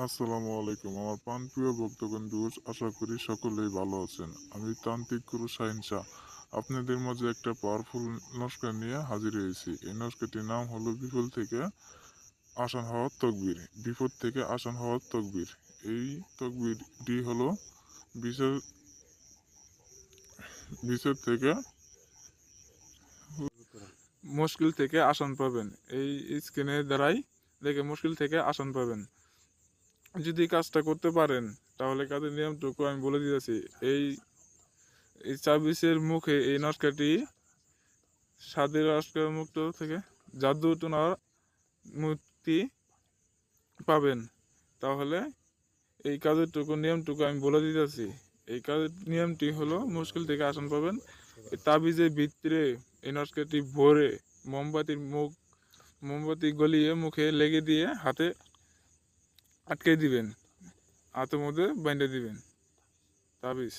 আসসালামু আলাইকুম। আমার প্রাণপ্রিয় ভক্তগণ ভিউয়ার্স, আশা করি সকলেই ভালো আছেন। আমি তান্ত্রিক গুরু শাহিন শাহ আপনাদের মাঝে একটা পাওয়ারফুল নস্কা নিয়ে হাজির হয়েছি। এই নস্কাটির নাম হলো বিপদ থেকে আসান হওয়ার তকবীর। এই তকবীরটি হলো বিষয় বিষয় থেকে মুশকিল থেকে আসান পাবেন। এই স্ক্রিনের দ্বারাই দেখে মুশকিল থেকে আসান পাবেন। যদি কাজটা করতে পারেন তাহলে কাজের নিয়মটুকু আমি বলে দিতেছি। এই এই চাবিশের মুখে এই নস্কাটি স্বাদের নস্কার মুক্ত থেকে জাদু টোনার মুক্তি পাবেন। তাহলে এই কাজেরটুকু নিয়মটুকু আমি বলে দিতেছি। এই কাজের নিয়মটি হলো মুশকিল থেকে আসান পাবেন। এই তাবিজের ভিতরে এই নস্কাটি ভরে মোমবাতি গলিয়ে মুখে লেগে দিয়ে হাতে আটকে দিবেন, হাতের মধ্যে বাইন্ধে দিবেন তাবিজ।